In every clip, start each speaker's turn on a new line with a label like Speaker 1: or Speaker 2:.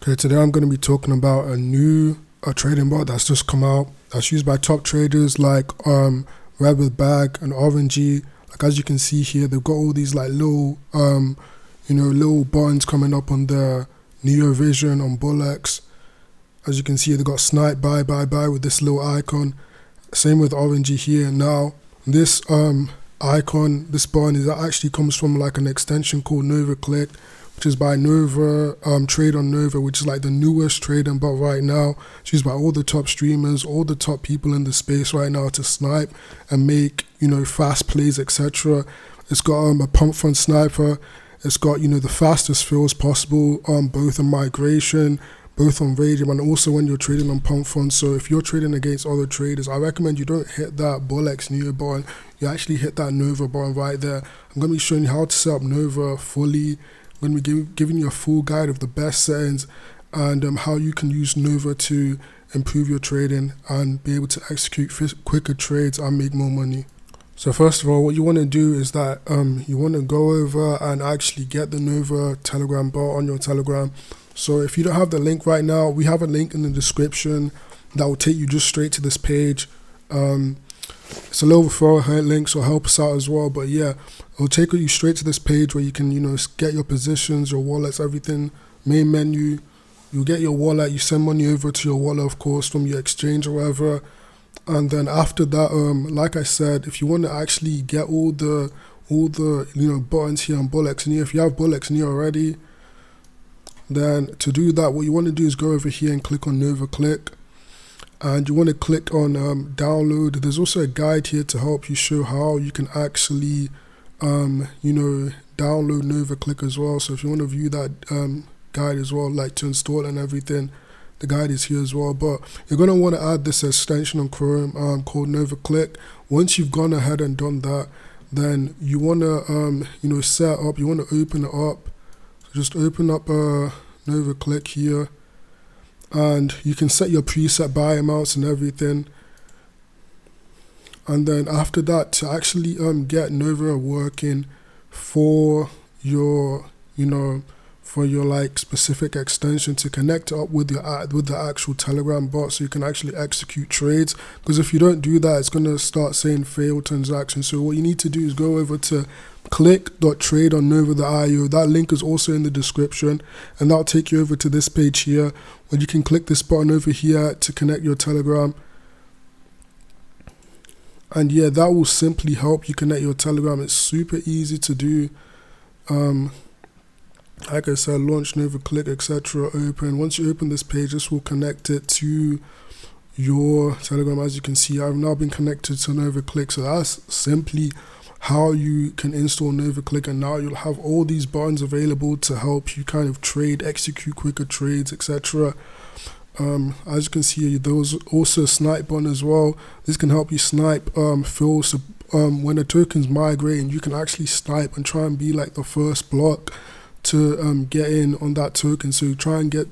Speaker 1: Okay, today I'm going to be talking about a new trading bot that's just come out that's used by top traders like RedWithBag and Orangie. Like as you can see here, they've got all these like little little buttons coming up on the Neo Vision on Bullx. As you can see, they've got Snipe buy with this little icon. Same with Orangie here. Now this icon, this button is actually comes from like an extension called Nova Click, which is by Nova, Trade on Nova, which is like the newest trading bot right now. It's used by all the top streamers, all the top people in the space right now to snipe and make, fast plays, etc. It's got a pump fund sniper. It's got, the fastest fills possible, both on migration, both on radium, and also when you're trading on pump funds. So if you're trading against other traders, I recommend you don't hit that Bullx NEO button. You actually hit that Nova button right there. I'm going to be showing you how to set up Nova fully. I'm going to be giving you a full guide of the best settings and how you can use Nova to improve your trading and be able to execute quicker trades and make more money. So first of all, what you want to do is that you want to go over and actually get the Nova Telegram bot on your Telegram. So if you don't have the link right now, we have a link in the description that will take you just straight to this page. It's a little referral link, so help us out as well. But yeah, it'll take you straight to this page where you can, get your positions, your wallets, everything. Main menu, you get your wallet, you send money over to your wallet, of course, from your exchange or whatever. And then after that, like I said, if you want to actually get all the buttons here on Bullx NEO, if you have Bullx NEO already, then to do that, what you want to do is go over here and click on Nova Click. And you want to click on download. There's also a guide here to help you show how you can actually, download Nova Click as well. So if you want to view that guide as well, like to install and everything, the guide is here as well. But you're going to want to add this extension on Chrome called Nova Click. Once you've gone ahead and done that, then you want to, set up, you want to open it up. So just open up Nova Click here. And you can set your preset buy amounts and everything. And then after that, to actually get Nova working for your, for your like specific extension to connect up with the actual Telegram bot, so you can actually execute trades. Because if you don't do that, it's gonna start saying failed transaction. So what you need to do is go over to click.trade on Nova.io. That link is also in the description, and that'll take you over to this page here where you can click this button over here to connect your Telegram. And yeah, that will simply help you connect your Telegram. It's super easy to do. Like I said, launch Nova Click, etc. Open. Once you open this page, this will connect it to your Telegram. As you can see, I've now been connected to Nova Click. So that's simply how you can install Nova Click, and now you'll have all these buttons available to help you kind of trade, execute quicker trades, etc. As you can see, there was also a snipe button as well. This can help you snipe fills. When a token's migrating, you can actually snipe and try and be like the first block to get in on that token. So you try and get,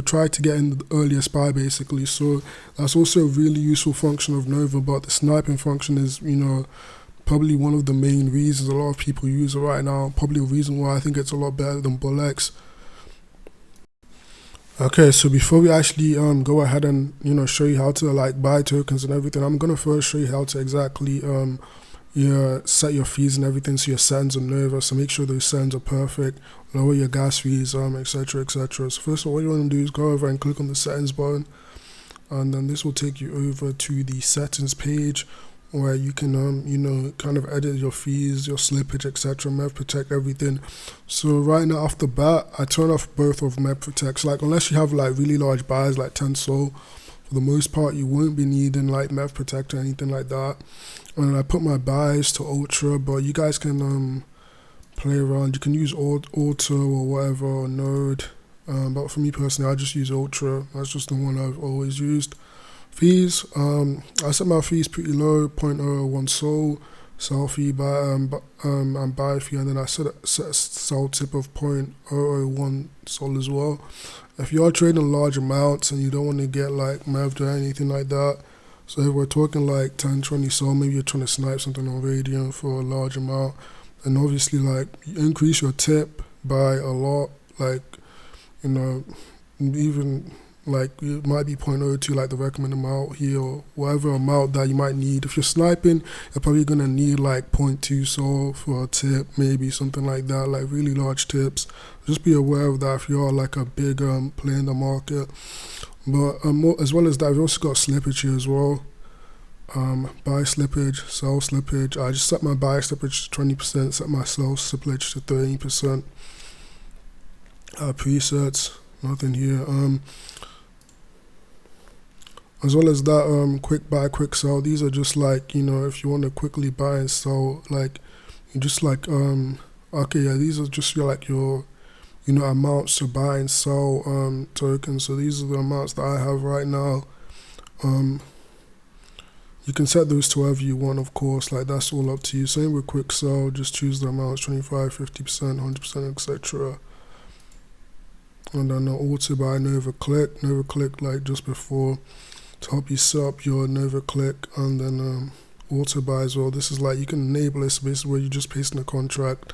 Speaker 1: try to get in the earliest buy basically. So that's also a really useful function of Nova. But the sniping function is, probably one of the main reasons a lot of people use it right now. Probably a reason why I think it's a lot better than Bullx. Okay, so before we actually go ahead and show you how to like buy tokens and everything, I'm gonna first show you how to exactly set your fees and everything, so your settings on Nova. So make sure those settings are perfect, lower your gas fees, etc, etc. So first of all, what you want to do is go over and click on the settings button, and then this will take you over to the settings page where you can kind of edit your fees, your slippage, etc, mev protect, everything. So right now off the bat, I turn off both of mev protects. Like unless you have like really large buys like 10 sol, for the most part you won't be needing like mev protect or anything like that. And I put my buys to ultra, but you guys can play around. You can use auto or whatever, or node, but for me personally, I just use ultra. That's just the one I've always used. Fees, I set my fees pretty low, 0.01 sol, sell fee and buy fee, and then I set a sell tip of 0.001 sol as well. If you are trading large amounts and you don't want to get like mev'd or anything like that, so if we're talking like 10, 20 sol, maybe you're trying to snipe something on radium for a large amount, and obviously like you increase your tip by a lot, like even like it might be 0.02 like the recommended amount here, or whatever amount that you might need. If you're sniping, you're probably gonna need like 0.2 sol for a tip, maybe something like that, like really large tips. Just be aware of that if you're like a big player in the market. But as well as that, we've also got slippage here as well. Buy slippage, sell slippage. I just set my buy slippage to 20%, set my sell slippage to 30%. Presets, nothing here. As well as that, quick buy, quick sell. These are just like, you know, if you want to quickly buy and sell, like you just like okay, yeah, these are just like your, you know, amounts to buy and sell tokens. So these are the amounts that I have right now. You can set those to whatever you want, of course, like that's all up to you. Same with quick sell, just choose the amounts, 25, 50%, 100%, etc. And then auto buy, Nova click like just before, to help you set up your Nova click. And then auto buy as well. This is like, you can enable this basically where you just paste in a contract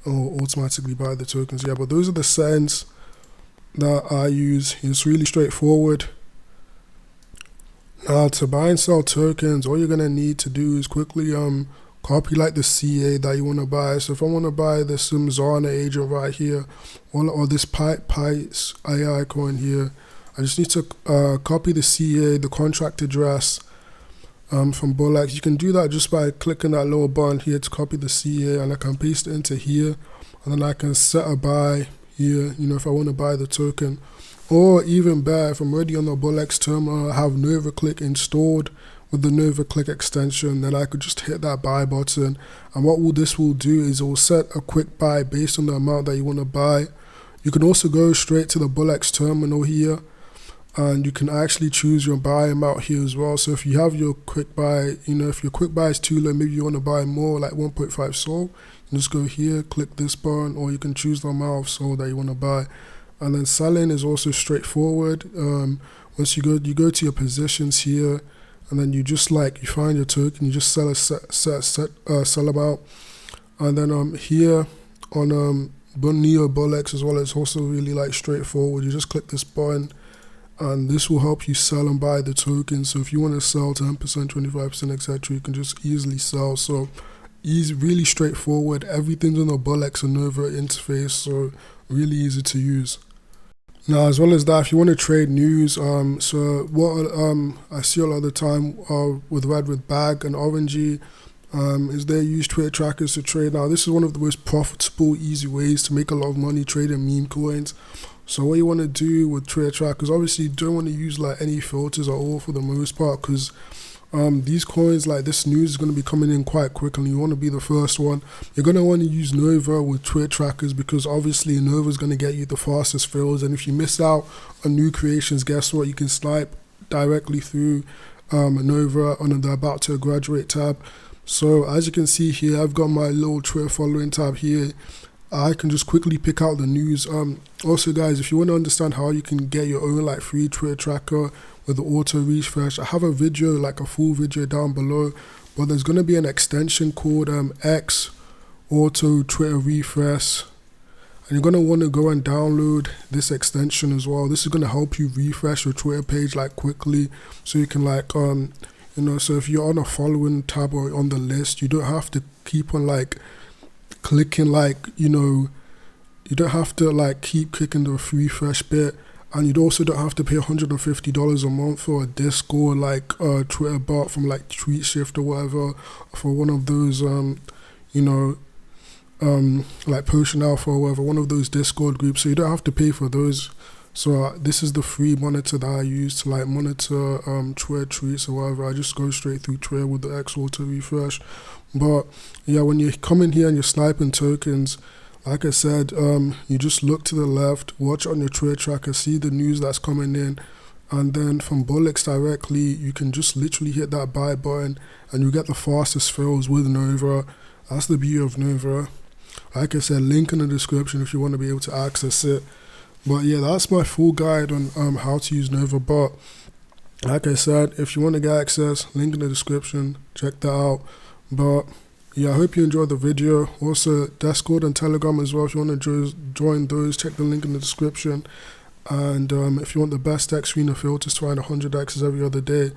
Speaker 1: or automatically buy the tokens. Yeah, but those are the settings that I use. It's really straightforward. Now to buy and sell tokens, all you're gonna need to do is quickly copy like the CA that you want to buy. So if I want to buy this Solana agent right here, or this Pi AI coin here, I just need to copy the CA, the contract address from Bullx. You can do that just by clicking that little button here to copy the CA, and I can paste it into here, and then I can set a buy here, you know, if I want to buy the token. Or even better, if I'm already on the Bullx terminal, I have Nova Click installed with the Nova Click extension, then I could just hit that buy button. And what this will do is it will set a quick buy based on the amount that you want to buy. You can also go straight to the Bullx terminal here, and you can actually choose your buy amount here as well. So if you have your quick buy, you know, if your quick buy is too low, maybe you want to buy more, like 1.5 sol, you just go here, click this button, or you can choose the amount of sol that you want to buy. And then selling is also straightforward. Once you go to your positions here, and then you just like, you find your token, you just sell a sell amount. And then here on NEO Bullx as well, it's also really like straightforward. You just click this button, and this will help you sell and buy the token. So if you want to sell 10%, 25%, etc., you can just easily sell. So easy, really straightforward. Everything's on the Bullx and Nova interface, so really easy to use. Now, as well as that, if you want to trade news, so what I see a lot of the time with RedWithBag and Orangie is they use Twitter trackers to trade. Now, this is one of the most profitable, easy ways to make a lot of money trading meme coins. So what you want to do with Twitter trackers, obviously you don't want to use like any filters at all for the most part, because these coins, like this news is going to be coming in quite quickly. You want to be the first one. You're going to want to use Nova with Twitter trackers, because obviously Nova is going to get you the fastest fills. And if you miss out on new creations, guess what? You can snipe directly through Nova on the about to graduate tab. So as you can see here, I've got my little Twitter following tab here. I can just quickly pick out the news. Also guys, if you want to understand how you can get your own like free Twitter tracker with the auto refresh, I have a video, like a full video down below, but there's going to be an extension called X Auto Twitter Refresh, and you're going to want to go and download this extension as well. This is going to help you refresh your Twitter page like quickly, so you can like you know, so if you're on a following tab or on the list, you don't have to keep on like clicking, like, you know, you don't have to like keep clicking the refresh bit. And you also don't have to pay $150 a month for a Discord, like Twitter bot from like TweetShift or whatever, for one of those, you know, like Potion Alpha or whatever, one of those Discord groups. So you don't have to pay for those. So this is the free monitor that I use to like monitor Twitter tweets or whatever. I just go straight through Twitter with the X Auto Refresh. But yeah, when you come in here and you're sniping tokens, like I said, you just look to the left, watch on your Twitter tracker, see the news that's coming in, and then from Bullx directly, you can just literally hit that buy button, and you get the fastest fills with Nova. That's the beauty of Nova. Like I said, link in the description if you want to be able to access it. But yeah, that's my full guide on how to use Nova. But like I said, if you want to get access, link in the description, check that out. But yeah, I hope you enjoyed the video. Also, Discord and Telegram as well. If you want to join those, check the link in the description. And if you want the best X screener filters to find 100 X's every other day,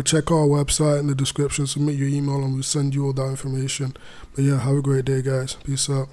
Speaker 1: check our website in the description, submit your email, and we'll send you all that information. But yeah, have a great day, guys. Peace out.